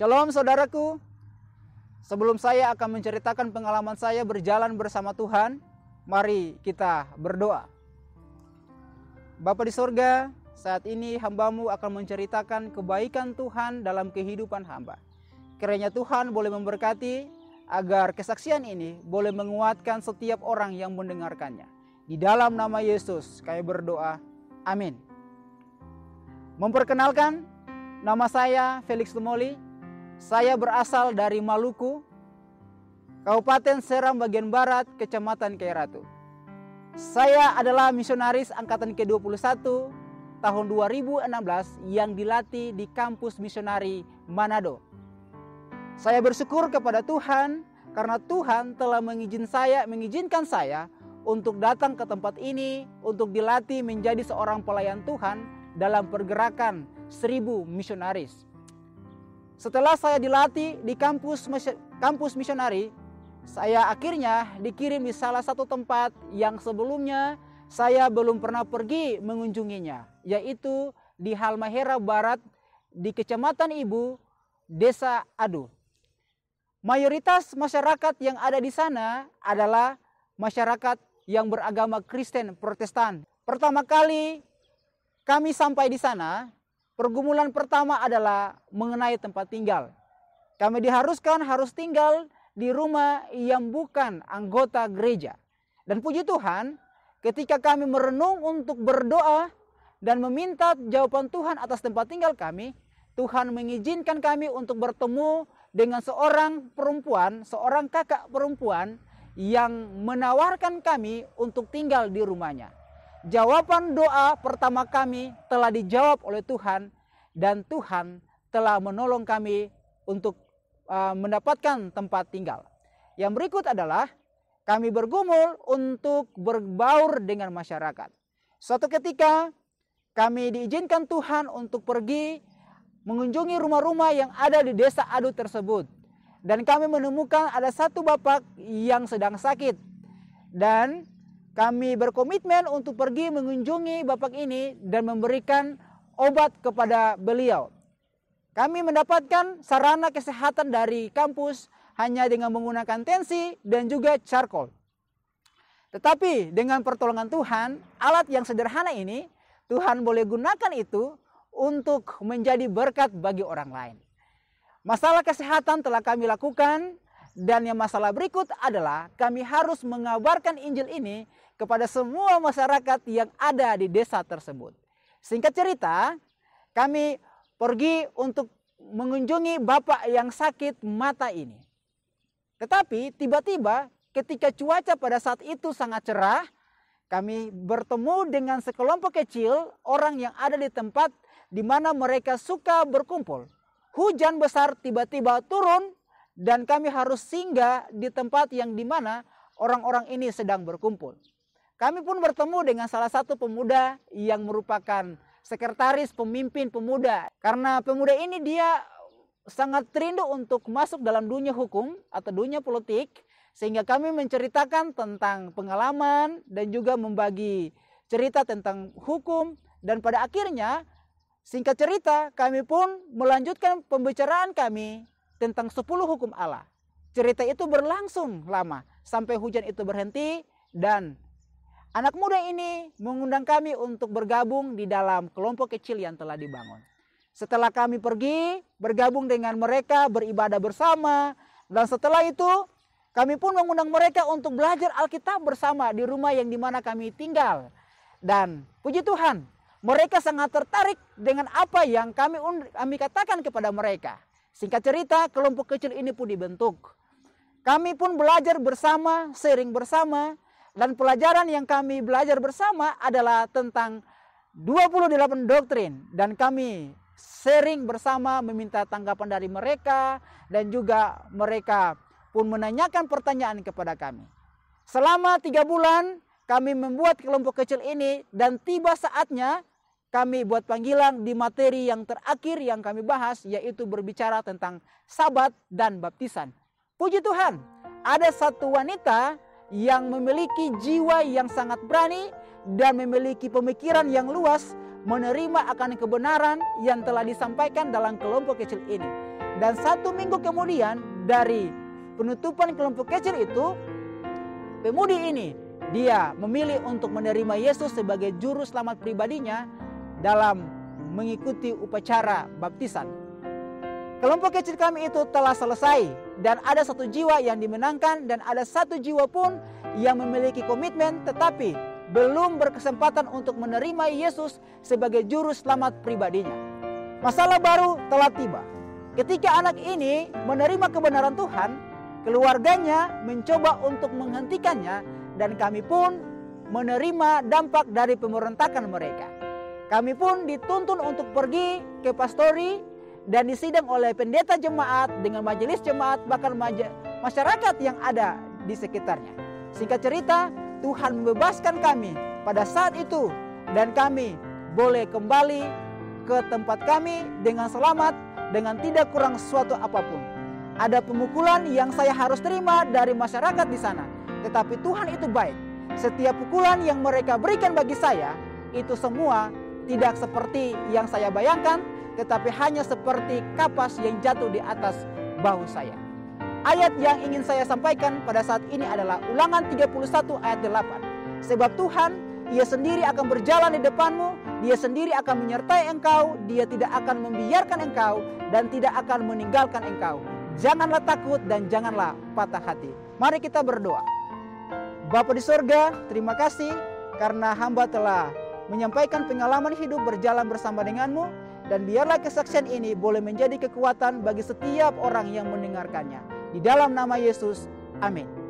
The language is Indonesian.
Shalom saudaraku. Sebelum saya akan menceritakan pengalaman saya berjalan bersama Tuhan, mari kita berdoa. Bapa di sorga, saat ini hamba-Mu akan menceritakan kebaikan Tuhan dalam kehidupan hamba. Kiranya Tuhan boleh memberkati agar kesaksian ini boleh menguatkan setiap orang yang mendengarkannya. Di dalam nama Yesus kami berdoa. Amin. Memperkenalkan, nama saya Felix Tumoli. Saya berasal dari Maluku, Kabupaten Seram bagian Barat, Kecamatan Kairatu. Saya adalah misionaris angkatan ke-21 tahun 2016 yang dilatih di kampus misionari Manado. Saya bersyukur kepada Tuhan karena Tuhan telah mengizinkan saya untuk datang ke tempat ini untuk dilatih menjadi seorang pelayan Tuhan dalam pergerakan 1000 misionaris. Setelah saya dilatih di kampus misionari, saya akhirnya dikirim di salah satu tempat yang sebelumnya saya belum pernah pergi mengunjunginya, yaitu di Halmahera Barat di Kecamatan Ibu, Desa Adu. Mayoritas masyarakat yang ada di sana adalah masyarakat yang beragama Kristen Protestan. Pertama kali kami sampai di sana, pergumulan pertama adalah mengenai tempat tinggal. Kami diharuskan harus tinggal di rumah yang bukan anggota gereja. Dan puji Tuhan, ketika kami merenung untuk berdoa dan meminta jawaban Tuhan atas tempat tinggal kami, Tuhan mengizinkan kami untuk bertemu dengan seorang perempuan, seorang kakak perempuan yang menawarkan kami untuk tinggal di rumahnya. Jawaban doa pertama kami telah dijawab oleh Tuhan dan Tuhan telah menolong kami untuk mendapatkan tempat tinggal. Yang berikut adalah kami bergumul untuk berbaur dengan masyarakat. Suatu ketika kami diizinkan Tuhan untuk pergi mengunjungi rumah-rumah yang ada di Desa Adu tersebut. Dan kami menemukan ada satu bapak yang sedang sakit. Dan kami berkomitmen untuk pergi mengunjungi bapak ini dan memberikan obat kepada beliau. Kami mendapatkan sarana kesehatan dari kampus hanya dengan menggunakan tensi dan juga charcoal. Tetapi dengan pertolongan Tuhan, alat yang sederhana ini, Tuhan boleh gunakan itu untuk menjadi berkat bagi orang lain. Masalah kesehatan telah kami lakukan. Dan yang masalah berikut adalah kami harus mengabarkan Injil ini kepada semua masyarakat yang ada di desa tersebut. Singkat cerita, kami pergi untuk mengunjungi bapak yang sakit mata ini. Tetapi tiba-tiba ketika cuaca pada saat itu sangat cerah, kami bertemu dengan sekelompok kecil orang yang ada di tempat di mana mereka suka berkumpul. Hujan besar tiba-tiba turun dan kami harus singgah di tempat yang dimana orang-orang ini sedang berkumpul. Kami pun bertemu dengan salah satu pemuda yang merupakan sekretaris pemimpin pemuda. Karena pemuda ini dia sangat rindu untuk masuk dalam dunia hukum atau dunia politik. Sehingga kami menceritakan tentang pengalaman dan juga membagi cerita tentang hukum. Dan pada akhirnya, singkat cerita, kami pun melanjutkan pembicaraan kami tentang 10 hukum Allah. Cerita itu berlangsung lama sampai hujan itu berhenti dan anak muda ini mengundang kami untuk bergabung di dalam kelompok kecil yang telah dibangun. Setelah kami pergi bergabung dengan mereka, beribadah bersama, dan setelah itu kami pun mengundang mereka untuk belajar Alkitab bersama di rumah yang dimana kami tinggal. Dan puji Tuhan, mereka sangat tertarik dengan apa yang kami katakan kepada mereka. Singkat cerita, kelompok kecil ini pun dibentuk. Kami pun belajar bersama, sharing bersama, dan pelajaran yang kami belajar bersama adalah tentang 28 doktrin. Dan kami sharing bersama, meminta tanggapan dari mereka, dan juga mereka pun menanyakan pertanyaan kepada kami. Selama 3 bulan, kami membuat kelompok kecil ini, dan tiba saatnya kami buat panggilan di materi yang terakhir yang kami bahas, yaitu berbicara tentang Sabat dan baptisan. Puji Tuhan, ada satu wanita yang memiliki jiwa yang sangat berani dan memiliki pemikiran yang luas menerima akan kebenaran yang telah disampaikan dalam kelompok kecil ini. Dan 1 minggu kemudian dari penutupan kelompok kecil itu, pemudi ini dia memilih untuk menerima Yesus sebagai juru selamat pribadinya dalam mengikuti upacara baptisan. Kelompok kecil kami itu telah selesai dan ada 1 jiwa yang dimenangkan dan ada 1 jiwa pun yang memiliki komitmen tetapi belum berkesempatan untuk menerima Yesus sebagai juru selamat pribadinya. Masalah baru telah tiba. Ketika anak ini menerima kebenaran Tuhan, keluarganya mencoba untuk menghentikannya dan kami pun menerima dampak dari pemberontakan mereka. Kami pun dituntun untuk pergi ke pastori dan disidang oleh pendeta jemaat dengan majelis jemaat bahkan masyarakat yang ada di sekitarnya. Singkat cerita, Tuhan membebaskan kami pada saat itu dan kami boleh kembali ke tempat kami dengan selamat, dengan tidak kurang suatu apapun. Ada pemukulan yang saya harus terima dari masyarakat di sana, tetapi Tuhan itu baik. Setiap pukulan yang mereka berikan bagi saya, itu semua tidak seperti yang saya bayangkan, tetapi hanya seperti kapas yang jatuh di atas bahu saya. Ayat yang ingin saya sampaikan pada saat ini adalah Ulangan 31 ayat 8. Sebab Tuhan, Ia sendiri akan berjalan di depanmu, Dia sendiri akan menyertai engkau, Dia tidak akan membiarkan engkau dan tidak akan meninggalkan engkau. Janganlah takut dan janganlah patah hati. Mari kita berdoa. Bapa di sorga, terima kasih karena hamba telah menyampaikan pengalaman hidup berjalan bersama denganmu. Dan biarlah kesaksian ini boleh menjadi kekuatan bagi setiap orang yang mendengarkannya. Di dalam nama Yesus, amin.